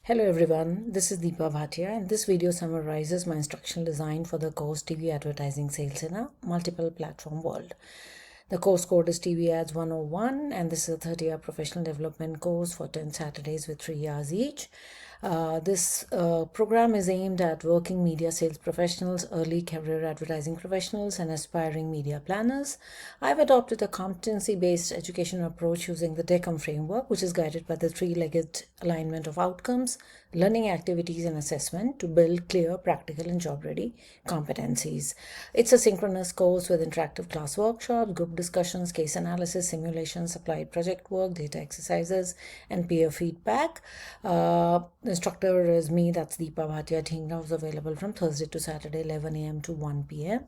Hello everyone, this is Deepa Bhatia and this video summarizes my instructional design for the course TV Advertising Sales in a Multiple Platform World. The course code is TV Ads 101 and this is a 30-hour professional development course for 10 Saturdays with 3 hours each. This program is aimed at working media sales professionals, early career advertising professionals, and aspiring media planners. I've adopted a competency-based education approach using the DECOM framework, which is guided by the three-legged alignment of outcomes, learning activities, and assessment to build clear, practical, and job-ready competencies. It's a synchronous course with interactive class workshops, group discussions, case analysis, simulations, applied project work, data exercises, and peer feedback. The instructor is me, that's Deepa Bhatia. Team now is available from Thursday to Saturday, 11 a.m. to 1 p.m.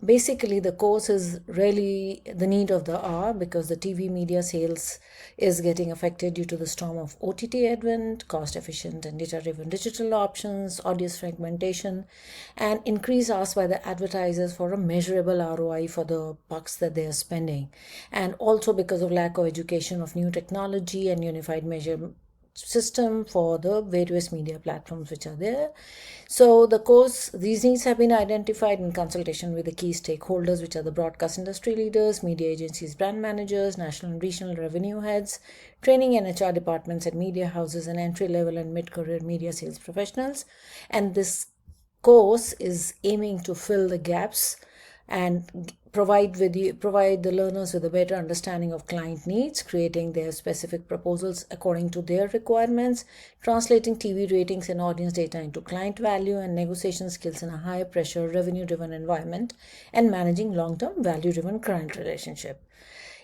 Basically, the course is really the need of the hour because the TV media sales is getting affected due to the storm of OTT advent, cost-efficient and data-driven digital options, audience fragmentation, and increase asked by the advertisers for a measurable ROI for the bucks that they are spending. And also because of lack of education of new technology and unified measure system for the various media platforms which are there. So these needs have been identified in consultation with the key stakeholders, which are the broadcast industry leaders, media agencies, brand managers, national and regional revenue heads, training and HR departments at media houses, and entry-level and mid-career media sales professionals. And this course is aiming to fill the gaps and provide the learners with a better understanding of client needs, creating their specific proposals according to their requirements, translating TV ratings and audience data into client value, and negotiation skills in a high pressure, revenue-driven environment, and managing long-term value-driven client relationship.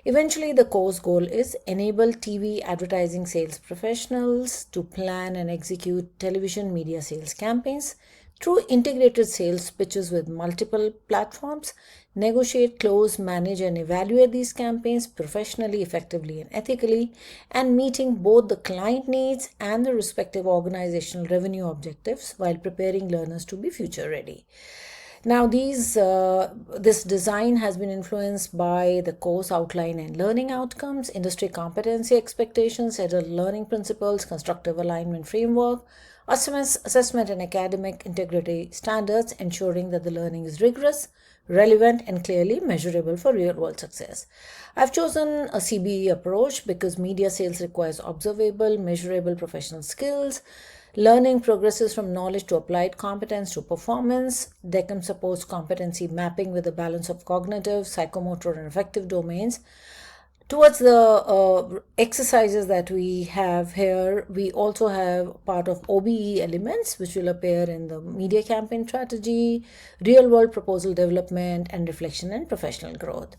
Eventually, the course goal is enable TV advertising sales professionals to plan and execute television media sales campaigns through integrated sales pitches with multiple platforms, negotiate, close, manage, and evaluate these campaigns professionally, effectively, and ethically, and meeting both the client needs and the respective organizational revenue objectives while preparing learners to be future ready. Now, this design has been influenced by the course outline and learning outcomes, industry competency expectations, adult learning principles, constructive alignment framework, assessment and academic integrity standards, ensuring that the learning is rigorous, relevant, and clearly measurable for real-world success. I've chosen a CBE approach because media sales requires observable, measurable professional skills. Learning progresses from knowledge to applied competence to performance. DECOM supports competency mapping with a balance of cognitive, psychomotor, and affective domains. Towards the exercises that we have here, we also have part of OBE elements, which will appear in the media campaign strategy, real-world proposal development, and reflection and professional growth.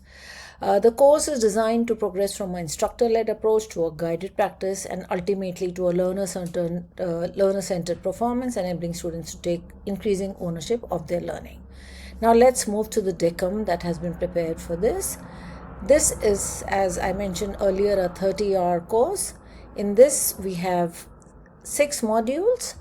The course is designed to progress from an instructor-led approach to a guided practice and ultimately to a learner-centered performance, enabling students to take increasing ownership of their learning. Now let's move to the DECOM that has been prepared for this. This is, as I mentioned earlier, a 30-hour course. In this, we have 6 modules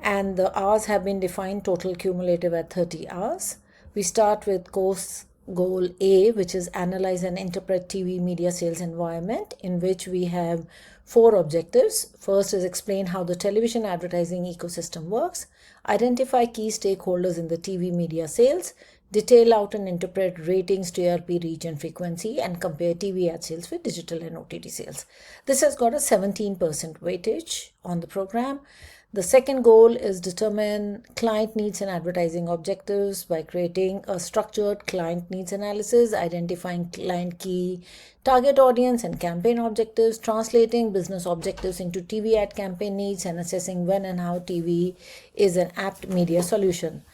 and the hours have been defined total cumulative at 30 hours. We start with course goal A, which is analyze and interpret TV media sales environment, in which we have 4 objectives. First is explain how the television advertising ecosystem works, identify key stakeholders in the TV media sales, detail out and interpret ratings, TRP, reach, and frequency, and compare TV ad sales with digital and OTT sales. This has got a 17% weightage on the program. The second goal is determine client needs and advertising objectives by creating a structured client needs analysis, identifying client key target audience and campaign objectives, translating business objectives into TV ad campaign needs, and assessing when and how TV is an apt media solution.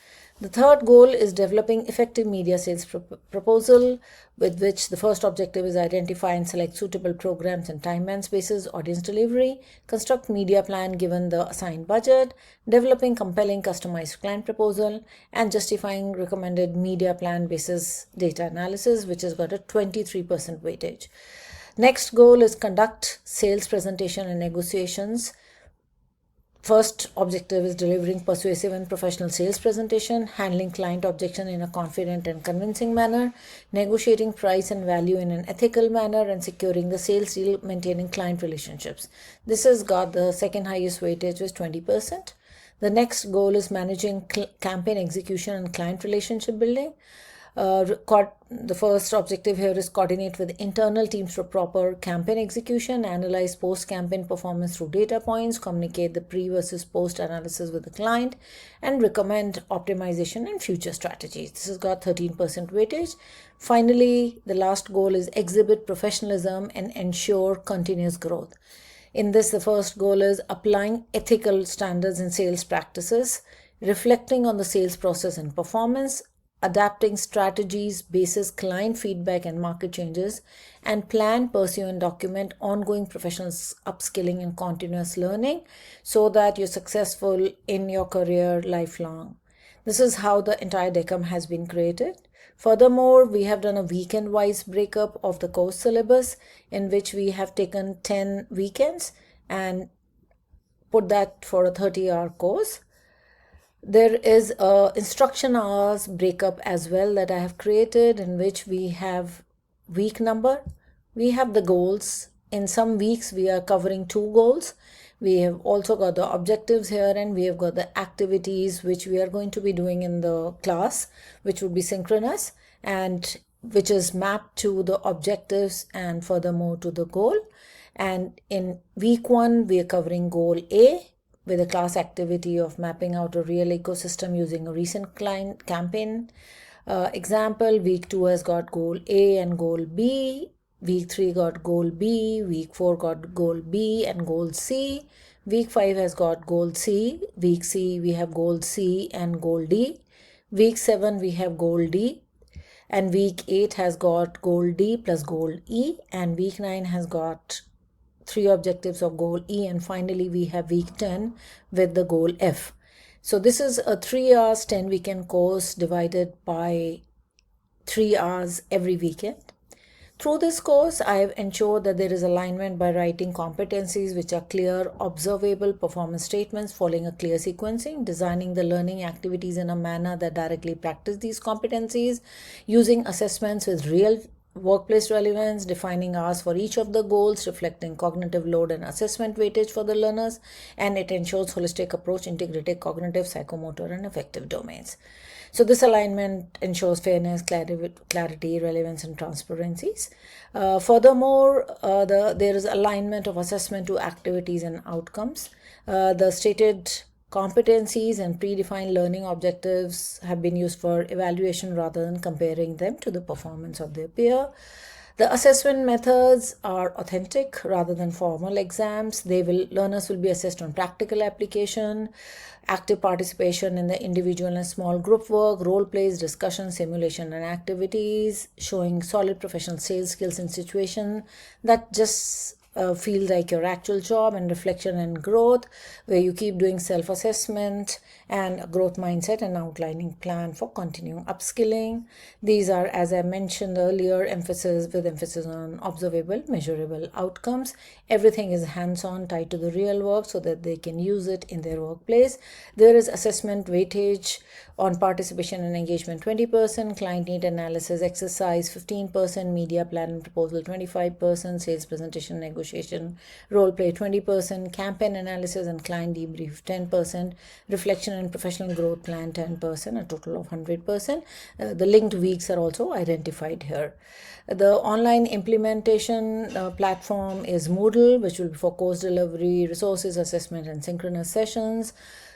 The third goal is developing effective media sales proposal, with which the first objective is identify and select suitable programs and time and spaces, audience delivery, construct media plan given the assigned budget, developing compelling customized client proposal, and justifying recommended media plan basis data analysis, which has got a 23% weightage. Next goal is conduct sales presentation and negotiations First objective is delivering persuasive and professional sales presentation, handling client objection in a confident and convincing manner, negotiating price and value in an ethical manner, and securing the sales deal, maintaining client relationships. This has got the second highest weightage with 20%. The next goal is managing campaign execution and client relationship building. The first objective here is coordinate with internal teams for proper campaign execution, analyze post-campaign performance through data points, communicate the pre versus post analysis with the client, and recommend optimization and future strategies. This has got 13% weightage. Finally, the last goal is exhibit professionalism and ensure continuous growth. In this, the first goal is applying ethical standards in sales practices, reflecting on the sales process and performance, adapting strategies basis client feedback and market changes, and plan, pursue, and document ongoing professional upskilling and continuous learning so that you're successful in your career lifelong. This is how the entire decum has been created. Furthermore, we have done a weekend-wise breakup of the course syllabus in which we have taken 10 weekends and put that for a 30-hour course. There is a instruction hours breakup as well that I have created, in which we have week number, we have the goals. In some weeks we are covering 2 goals. We have also got the objectives here, and we have got the activities which we are going to be doing in the class, which would be synchronous and which is mapped to the objectives and furthermore to the goal. And in week 1 we are covering goal A, with a class activity of mapping out a real ecosystem using a recent client campaign example. Week 2 has got goal A and goal B. Week 3 got goal B. Week 4 got goal B and goal C. Week 5 has got goal C. Week C we have goal C and goal D. Week 7 we have goal D. And week 8 has got goal D plus goal E. And week 9 has got 3 objectives of goal E, and finally we have week 10 with the goal F. So this is a 3 hours 10 weekend course divided by 3 hours every weekend. Through this course, I have ensured that there is alignment by writing competencies which are clear, observable performance statements following a clear sequencing, designing the learning activities in a manner that directly practice these competencies, using assessments with real workplace relevance, defining hours for each of the goals, reflecting cognitive load and assessment weightage for the learners, and it ensures holistic approach, integrated cognitive, psychomotor, and affective domains. So this alignment ensures fairness, clarity, relevance, and transparencies. Furthermore, there is alignment of assessment to activities and outcomes. The stated competencies and predefined learning objectives have been used for evaluation rather than comparing them to the performance of their peer. The assessment methods are authentic rather than formal exams. Learners will be assessed on practical application, active participation in the individual and small group work, role plays, discussion, simulation, and activities, showing solid professional sales skills in situation that just feel like your actual job, and reflection and growth, where you keep doing self-assessment and a growth mindset and outlining plan for continuing upskilling. These are, as I mentioned earlier, emphasis on observable, measurable outcomes. Everything is hands-on, tied to the real work so that they can use it in their workplace. There is assessment weightage on participation and engagement 20%, client need analysis exercise 15%, media plan and proposal 25%, sales presentation negotiation role play 20%, campaign analysis and client debrief 10%, reflection and professional growth plan 10%, a total of 100%. The linked weeks are also identified here. The online implementation platform is Moodle, which will be for course delivery, resources, assessment, and synchronous sessions.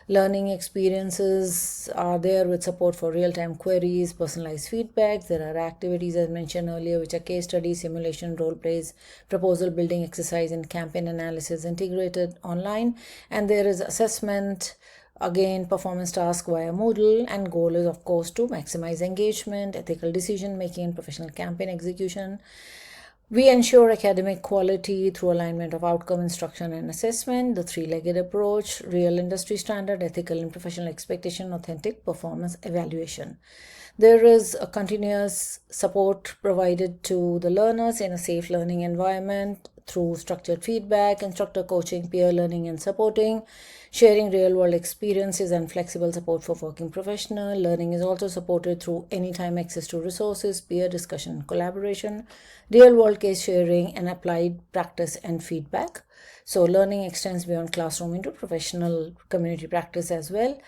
Learning experiences are there with support for real-time queries, personalized feedback. There are activities, as mentioned earlier, which are case studies, simulation, role plays, proposal building exercise, and campaign analysis integrated online. And there is assessment, again, performance task via Moodle, and goal is, of course, to maximize engagement, ethical decision making, and professional campaign execution. We ensure academic quality through alignment of outcome, instruction, and assessment, the 3-legged approach, real industry standard, ethical and professional expectation, authentic performance evaluation. There is a continuous support provided to the learners in a safe learning environment through structured feedback, instructor coaching, peer learning and supporting, sharing real-world experiences and flexible support for working professional. Learning is also supported through anytime access to resources, peer discussion and collaboration, real-world case sharing, and applied practice and feedback. So learning extends beyond classroom into professional community practice as well.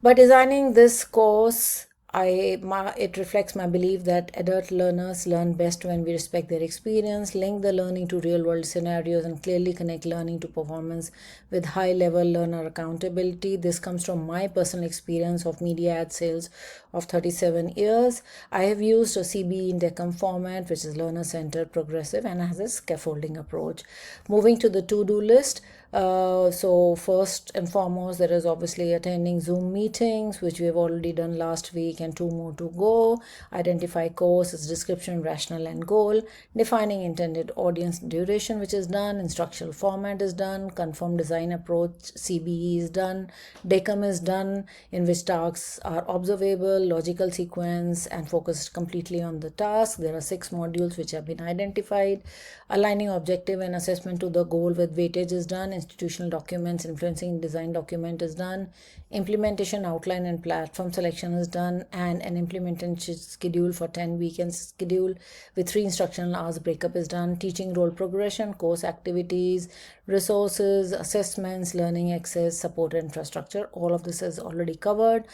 By designing this course, it reflects my belief that adult learners learn best when we respect their experience, link the learning to real world scenarios, and clearly connect learning to performance with high level learner accountability. This comes from my personal experience of media ad sales of 37 years. I have used a CBE in DECOM format, which is learner centered, progressive, and has a scaffolding approach. Moving to the to do list. So first and foremost, there is obviously attending Zoom meetings, which we have already done last week, and 2 more to go. Identify course, its description, rationale and goal. Defining intended audience duration, which is done. Instructional format is done. Confirm design approach, CBE is done. DECOM is done, in which tasks are observable, logical sequence, and focused completely on the task. There are 6 modules which have been identified. Aligning objective and assessment to the goal with weightage is done. Institutional documents, influencing design document is done. Implementation outline and platform selection is done, and an implementation schedule for 10 weekends schedule with 3 instructional hours breakup is done. Teaching role progression, course activities, resources, assessments, learning access, support infrastructure, all of this is already covered.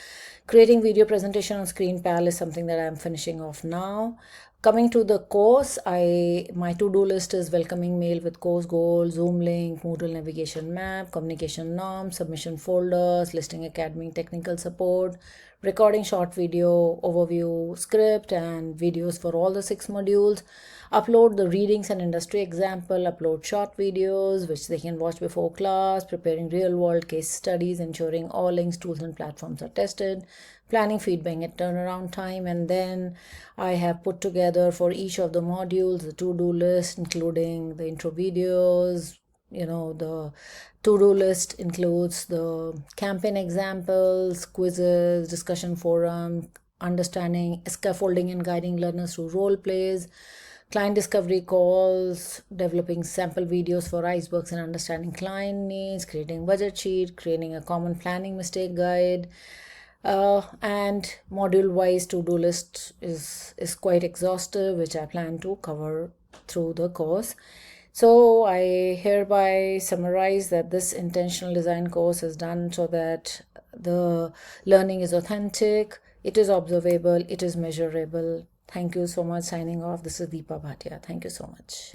Creating video presentation on ScreenPal is something that I'm finishing off now. Coming to the course, my to-do list is welcoming mail with course goal, Zoom link, Moodle navigation map, communication norms, submission folders, listing academic technical support, recording short video, overview, script, and videos for all the 6 modules. Upload the readings and industry example, upload short videos, which they can watch before class, preparing real-world case studies, ensuring all links, tools, and platforms are tested, planning feedback at turnaround time, and then I have put together for each of the modules the to-do list, including the intro videos. The to-do list includes the campaign examples, quizzes, discussion forum, understanding, scaffolding and guiding learners through role plays, client discovery calls, developing sample videos for icebergs and understanding client needs, creating budget sheet, creating a common planning mistake guide, and module-wise to-do list is quite exhaustive, which I plan to cover through the course. So I hereby summarize that this intentional design course is done so that the learning is authentic, it is observable, it is measurable. Thank you so much. Signing off. This is Deepa Bhatia. Thank you so much.